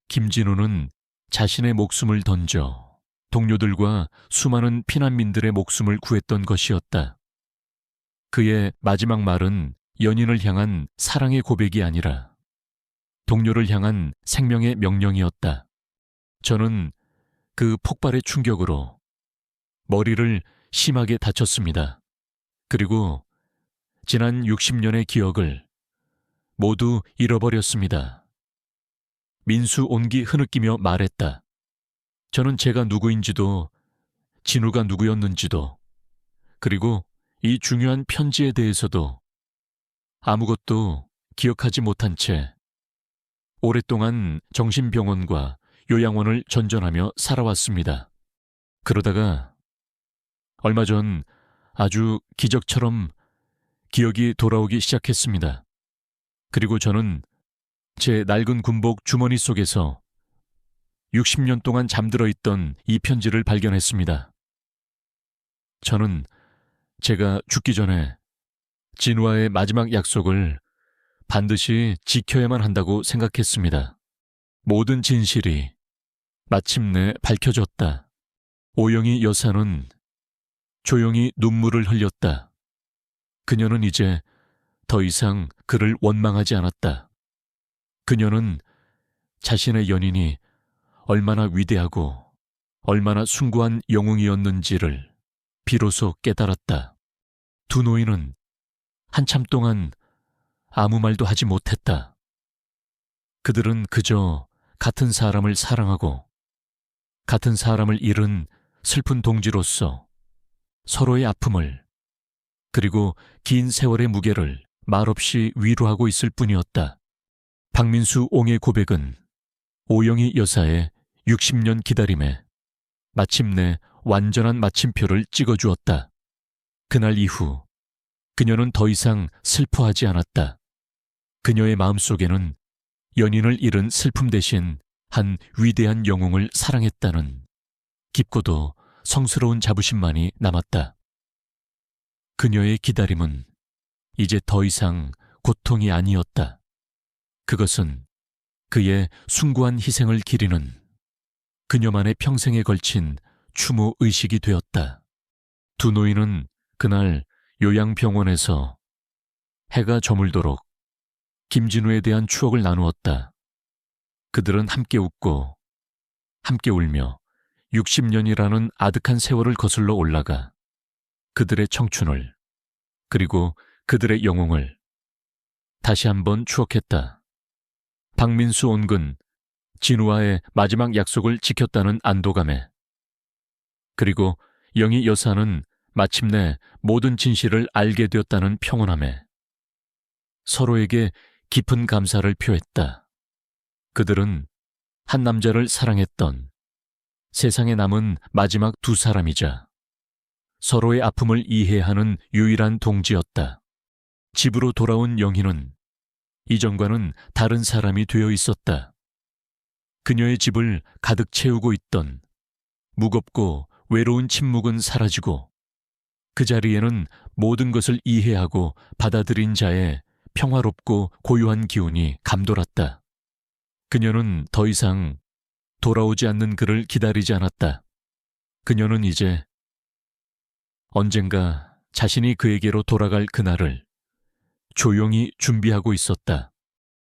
김진우는 자신의 목숨을 던져 동료들과 수많은 피난민들의 목숨을 구했던 것이었다. 그의 마지막 말은 연인을 향한 사랑의 고백이 아니라 동료를 향한 생명의 명령이었다. 저는 그 폭발의 충격으로 머리를 심하게 다쳤습니다. 그리고 지난 60년의 기억을 모두 잃어버렸습니다. 민수 온기 흐느끼며 말했다. 저는 제가 누구인지도 진우가 누구였는지도 그리고 이 중요한 편지에 대해서도 아무것도 기억하지 못한 채 오랫동안 정신병원과 요양원을 전전하며 살아왔습니다. 그러다가 얼마 전 아주 기적처럼 기억이 돌아오기 시작했습니다. 그리고 저는 제 낡은 군복 주머니 속에서 60년 동안 잠들어 있던 이 편지를 발견했습니다. 저는 제가 죽기 전에 진우와의 마지막 약속을 반드시 지켜야만 한다고 생각했습니다. 모든 진실이 마침내 밝혀졌다. 오영희 여사는 조용히 눈물을 흘렸다. 그녀는 이제 더 이상 그를 원망하지 않았다. 그녀는 자신의 연인이 얼마나 위대하고 얼마나 숭고한 영웅이었는지를 비로소 깨달았다. 두 노인은 한참 동안 아무 말도 하지 못했다. 그들은 그저 같은 사람을 사랑하고 같은 사람을 잃은 슬픈 동지로서 서로의 아픔을 그리고 긴 세월의 무게를 말없이 위로하고 있을 뿐이었다. 박민수 옹의 고백은 오영희 여사의 60년 기다림에 마침내 완전한 마침표를 찍어주었다. 그날 이후 그녀는 더 이상 슬퍼하지 않았다. 그녀의 마음속에는 연인을 잃은 슬픔 대신 한 위대한 영웅을 사랑했다는 깊고도 성스러운 자부심만이 남았다. 그녀의 기다림은 이제 더 이상 고통이 아니었다. 그것은 그의 숭고한 희생을 기리는 그녀만의 평생에 걸친 추모 의식이 되었다. 두 노인은 그날 요양병원에서 해가 저물도록 김진우에 대한 추억을 나누었다. 그들은 함께 웃고 함께 울며 60년이라는 아득한 세월을 거슬러 올라가 그들의 청춘을 그리고 그들의 영웅을 다시 한번 추억했다. 박민수 온근 진우와의 마지막 약속을 지켰다는 안도감에 그리고 영희 여사는 마침내 모든 진실을 알게 되었다는 평온함에 서로에게 깊은 감사를 표했다. 그들은 한 남자를 사랑했던 세상에 남은 마지막 두 사람이자 서로의 아픔을 이해하는 유일한 동지였다. 집으로 돌아온 영희는 이전과는 다른 사람이 되어 있었다. 그녀의 집을 가득 채우고 있던 무겁고 외로운 침묵은 사라지고 그 자리에는 모든 것을 이해하고 받아들인 자의 평화롭고 고요한 기운이 감돌았다. 그녀는 더 이상 돌아오지 않는 그를 기다리지 않았다. 그녀는 이제 언젠가 자신이 그에게로 돌아갈 그날을 조용히 준비하고 있었다.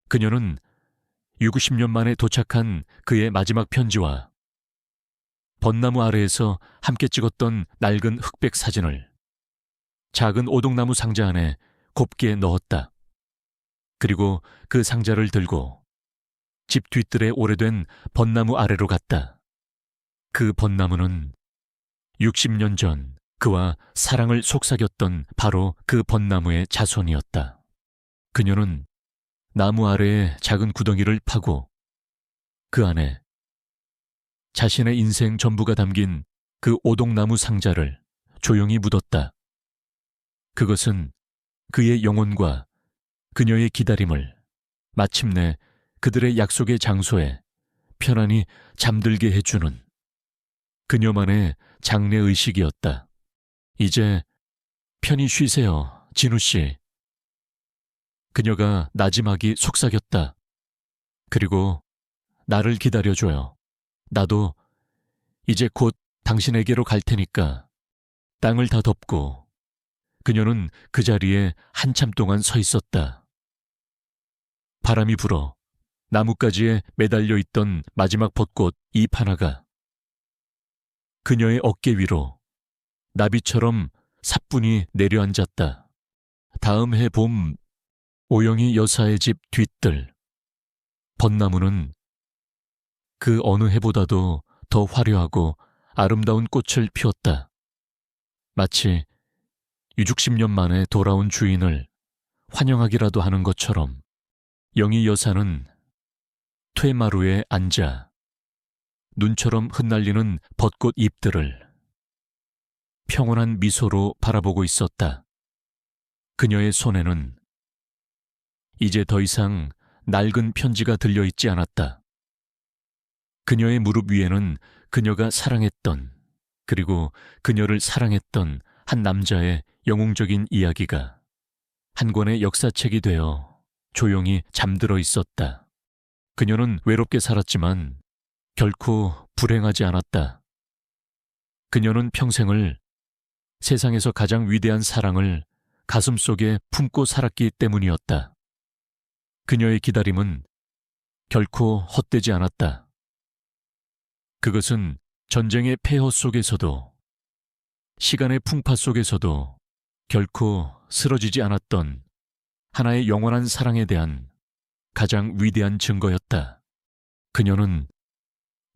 그녀는 60년 만에 도착한 그의 마지막 편지와 벚나무 아래에서 함께 찍었던 낡은 흑백 사진을 작은 오동나무 상자 안에 곱게 넣었다. 그리고 그 상자를 들고 집 뒤뜰에 오래된 벚나무 아래로 갔다. 그 벚나무는 60년 전 그와 사랑을 속삭였던 바로 그 벚나무의 자손이었다. 그녀는 나무 아래에 작은 구덩이를 파고 그 안에 자신의 인생 전부가 담긴 그 오동나무 상자를 조용히 묻었다. 그것은 그의 영혼과 그녀의 기다림을 마침내 그들의 약속의 장소에 편안히 잠들게 해주는 그녀만의 장래의식이었다. 이제 편히 쉬세요, 진우 씨. 그녀가 나지막이 속삭였다. 그리고 나를 기다려줘요. 나도 이제 곧 당신에게로 갈 테니까. 땅을 다 덮고 그녀는 그 자리에 한참 동안 서 있었다. 바람이 불어 나뭇가지에 매달려 있던 마지막 벚꽃 잎 하나가 그녀의 어깨 위로 나비처럼 사뿐히 내려앉았다. 다음 해 봄 오영희 여사의 집 뒤뜰 벚나무는 그 어느 해보다도 더 화려하고 아름다운 꽃을 피웠다. 마치 60년 만에 돌아온 주인을 환영하기라도 하는 것처럼 영희 여사는 퇴마루에 앉아 눈처럼 흩날리는 벚꽃 잎들을 평온한 미소로 바라보고 있었다. 그녀의 손에는 이제 더 이상 낡은 편지가 들려있지 않았다. 그녀의 무릎 위에는 그녀가 사랑했던, 그리고 그녀를 사랑했던 한 남자의 영웅적인 이야기가 한 권의 역사책이 되어 조용히 잠들어 있었다. 그녀는 외롭게 살았지만 결코 불행하지 않았다. 그녀는 평생을 세상에서 가장 위대한 사랑을 가슴속에 품고 살았기 때문이었다. 그녀의 기다림은 결코 헛되지 않았다. 그것은 전쟁의 폐허 속에서도 시간의 풍파 속에서도 결코 쓰러지지 않았던 하나의 영원한 사랑에 대한 가장 위대한 증거였다. 그녀는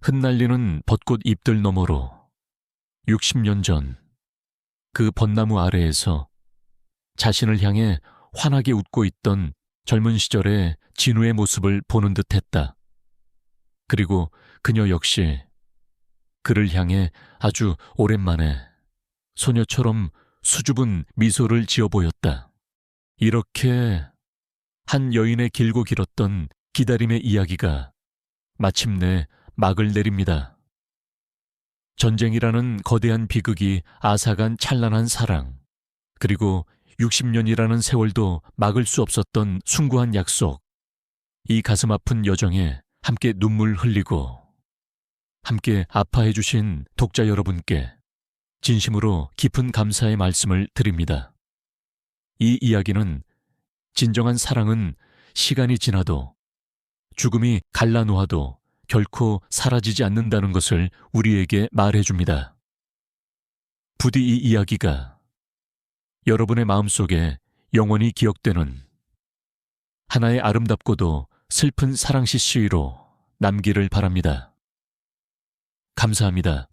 흩날리는 벚꽃 잎들 너머로 60년 전 그 벚나무 아래에서 자신을 향해 환하게 웃고 있던 젊은 시절의 진우의 모습을 보는 듯했다. 그리고 그녀 역시 그를 향해 아주 오랜만에 소녀처럼 수줍은 미소를 지어 보였다. 이렇게 한 여인의 길고 길었던 기다림의 이야기가 마침내 막을 내립니다. 전쟁이라는 거대한 비극이 앗아간 찬란한 사랑, 그리고 60년이라는 세월도 막을 수 없었던 숭고한 약속, 이 가슴 아픈 여정에 함께 눈물 흘리고 함께 아파해 주신 독자 여러분께 진심으로 깊은 감사의 말씀을 드립니다. 이 이야기는 진정한 사랑은 시간이 지나도 죽음이 갈라놓아도 결코 사라지지 않는다는 것을 우리에게 말해줍니다. 부디 이 이야기가 여러분의 마음속에 영원히 기억되는 하나의 아름답고도 슬픈 사랑 시시로 남기를 바랍니다. 감사합니다.